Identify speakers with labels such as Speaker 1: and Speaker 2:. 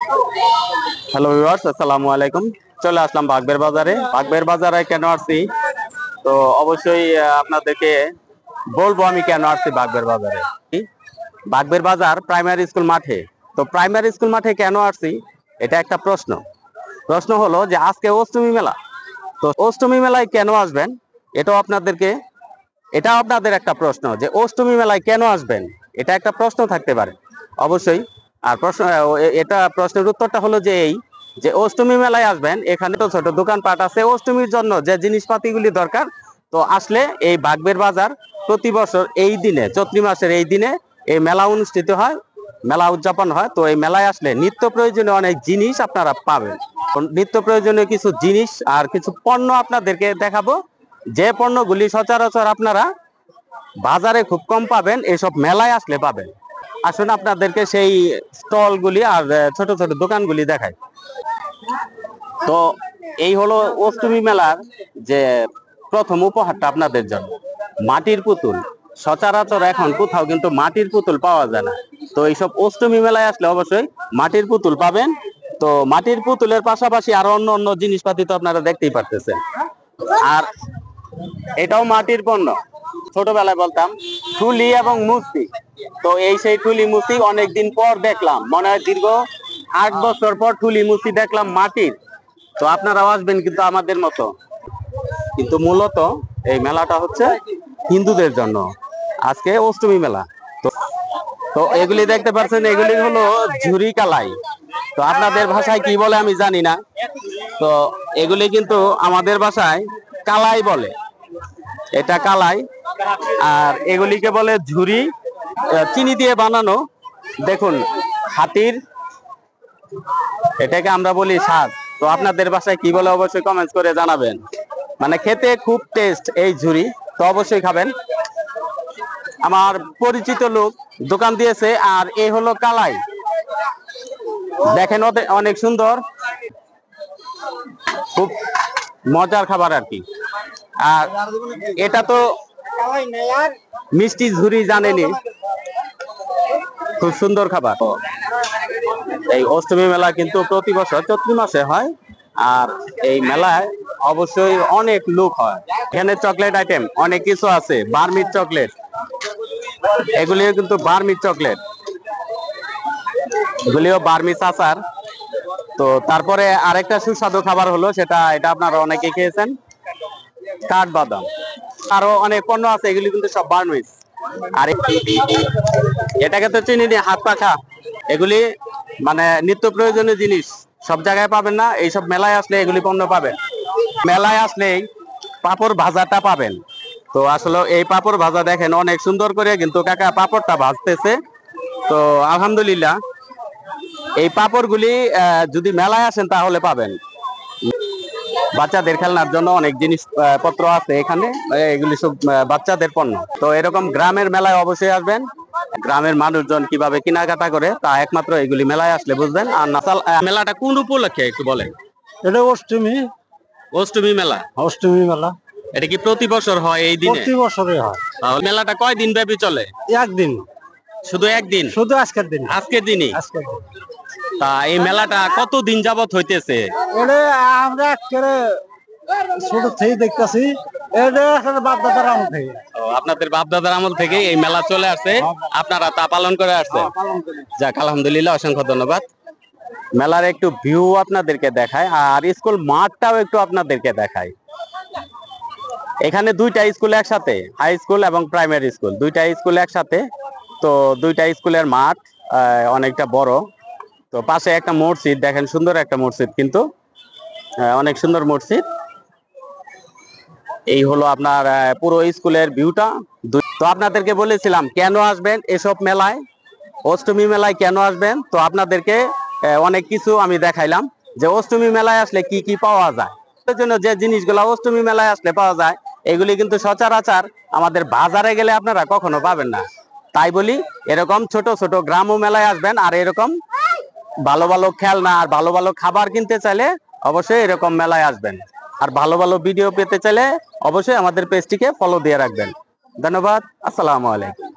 Speaker 1: Hello viewers, আসসালামু আলাইকুম। চলে আসলাম বাগবের বাজারে। বাগবের বাজারে কেন আসছি, তো অবশ্যই আপনাদেরকে বলবো আমি কেন আসছি বাগবের বাজারে। বাগবের বাজার প্রাইমারি স্কুল মাঠে। তো প্রাইমারি স্কুল মাঠে কেন আসছি, এটা একটা প্রশ্ন। প্রশ্ন হলো যে আজকে অষ্টমী মেলা। তো অষ্টমী মেলায় কেন আসবেন, এটাও আপনাদের একটা প্রশ্ন যে অষ্টমী মেলায় কেন আসবেন, এটা একটা প্রশ্ন থাকতে পারে অবশ্যই। আর এটা প্রশ্নের উত্তরটা হলো যে এই যে অষ্টমী মেলায় আসবেন, এখানে তো ছোট দোকানপাট আছে অষ্টমীর জন্য যে জিনিসপাতিগুলি দরকার। তো আসলে এই বাগবের বাজার প্রতি বছর এই দিনে, চৈত্র মাসের এই দিনে এই মেলা অনুষ্ঠিত হয়, মেলা উদযাপন হয়। তো এই মেলায় আসলে নিত্য প্রয়োজনীয় অনেক জিনিস আপনারা পাবেন। নিত্য প্রয়োজনীয় কিছু জিনিস আর কিছু পণ্য আপনাদেরকে দেখাবো, যে পণ্যগুলি সচরাচর আপনারা বাজারে খুব কম পাবেন, এসব মেলায় আসলে পাবেন। আসুন আপনাদেরকে সেই স্টলগুলি আর ছোট ছোট দোকানগুলি দেখাই। তো এই হলো অষ্টমী মেলার যে প্রথম উপহারটা আপনাদের জন্য, মাটির পুতুল। সচরাচর এখন কোথাও কিন্তু মাটির পুতুল পাওয়া যায় না। তো এইসব অষ্টমী মেলায় আসলে অবশ্যই মাটির পুতুল পাবেন। তো মাটির পুতুলের পাশাপাশি আরো অন্য অন্য জিনিসপাতি তো আপনারা দেখতেই পারতেছেন। আর এটাও মাটির পণ্য। ছোটবেলায় বলতাম ঠুলি এবং মূর্তি। তো এই সেই ঠুলি মূর্তি অনেকদিন পর দেখলাম, মনে হয় দীর্ঘ 8 বছর পর ঠুলি মূর্তি দেখলাম মাটির। তো আপনারাও আসবেন কিন্তু আমাদের মতো। কিন্তু মূলত এই মেলাটা হচ্ছে হিন্দুদের জন্য, আজকে অষ্টমী মেলা। তো তো এগুলি দেখতে পাচ্ছেন, এগুলি হলো ঝুরি কালাই। তো আপনাদের ভাষায় কি বলে আমি জানি না। তো এগুলি কিন্তু আমাদের ভাষায় কালাই বলে, এটা কালাই। আর এগুলিকে বলে ঝুরি, চিনি দিয়ে বানানো। দেখুন হাতির, এটাকে আমরা বলি স্বাদ। তো আপনাদের বাসায় কি বলে অবশ্যই কমেন্টস করে জানাবেন। মানে খেতে খুব টেস্ট এই ঝুরি, তো অবশ্যই খাবেন। আমার পরিচিত লোক দোকান দিয়েছে। আর এই হলো কালাই, দেখেন অনেক সুন্দর, খুব মজার খাবার আর কি। আর এটা তো মিষ্টি ঝুরি জানেনি, খুব সুন্দর খাবার। এই অষ্টমী মেলা কিন্তু প্রতি বছর চৈত্র মাসে হয়। আর এই মেলায় অবশ্যই অনেক লোক হয়। এখানে চকলেট আইটেম অনেক কিছু আছে, বার্মির চকলেট, এগুলিও কিন্তু বার্মির চকলেট, এগুলিও বার্মির আচার। তো তারপরে আরেকটা সুস্বাদু খাবার হলো সেটা, এটা আপনারা অনেকে খেয়েছেন, কাঠবাদাম। আরো অনেক পণ্য আছে, এগুলি কিন্তু সব বার্মিজ। আর এটাকে তো চিনি দিয়ে হাত পাখা, এগুলি মানে নিত্য প্রয়োজনীয় জিনিস, সব জায়গায় পাবেন না, এইসব মেলায় আসলে এগুলি পণ্য পাবেন। মেলায় আসলেই পাপড় ভাজাটা পাবেন। তো আসলে এই পাপড় ভাজা দেখেন অনেক সুন্দর করে কিন্তু কাকা পাপড়টা ভাজতেছে। তো আলহামদুলিল্লাহ, এই পাপড়গুলি যদি মেলায় আসেন তাহলে পাবেন। বাচ্চাদের খেলনার জন্য অনেক জিনিস পত্র আছে এখানে, এগুলি সব বাচ্চাদের পণ্য। তো এরকম গ্রামের মেলায় অবশ্যই আসবেন। গ্রামের মানুষজন কিভাবে কেনাকাটা করে তা একমাত্র এগুলি মেলায় আসলে বুঝবেন। আর নাসাল মেলাটা কোন উপলক্ষে একটু বলেন।
Speaker 2: এটা অষ্টমী।
Speaker 1: অষ্টমী মেলা।
Speaker 2: অষ্টমী মেলা
Speaker 1: এটা কি প্রতি বছর হয় এই দিনে?
Speaker 2: প্রতি বছরে হয়।
Speaker 1: মেলাটা কয় দিন ব্যাপী চলে?
Speaker 2: একদিন,
Speaker 1: শুধু একদিন?
Speaker 2: শুধু আজকের দিন।
Speaker 1: আজকের দিনই?
Speaker 2: আজকের দিন।
Speaker 1: তা এই মেলাটা কত দিন যাবত হইতেছে?
Speaker 2: এটা আমরা একেবারে ছোট থেকে দেখতেছি, এটা আসলে বাপ দাদার আমল থেকে।
Speaker 1: আপনাদের বাপ দাদার আমল থেকে এই মেলা চলে আসছে, আপনারা তা পালন করে আসছেন। যাক আলহামদুলিল্লাহ, অসংখ্য ধন্যবাদ। মেলার একটু ভিউ আপনাদেরকে দেখায়, আর স্কুল মাঠটাও একটু আপনাদেরকে দেখায়। এখানে দুইটা স্কুল একসাথে, হাই স্কুল এবং প্রাইমারি স্কুল, দুইটা স্কুল একসাথে। তো দুইটা স্কুলের মাঠ অনেকটা বড়। তো পাশে একটা মসজিদ, দেখেন সুন্দর একটা মসজিদ, কিন্তু অনেক সুন্দর মসজিদ। এই হলো আপনার পুরো স্কুলের ভিউটা। তো আপনাদেরকে বলেছিলাম কেন আসবেন এসব মেলায়, অষ্টমী মেলায় কেন আসবেন। তো আপনাদেরকে অনেক কিছু আমি দেখাইলাম যে অষ্টমী মেলায় আসলে কি কি পাওয়া যায়। এর জন্য যে জিনিসগুলো অষ্টমী মেলায় আসলে পাওয়া যায়, এগুলি কিন্তু সচরাচর আমাদের বাজারে গেলে আপনারা কখনো পাবেন না। তাই বলি এরকম ছোট ছোট গ্রাম্য মেলায় আসবেন। আর এরকম ভালো ভালো খেলনা আর ভালো ভালো খাবার কিনতে চাইলে অবশ্যই এরকম মেলায় আসবেন। আর ভালো ভালো ভিডিও পেতে চাইলে অবশ্যই আমাদের পেজটিকে ফলো দিয়ে রাখবেন। ধন্যবাদ, আসসালামু আলাইকুম।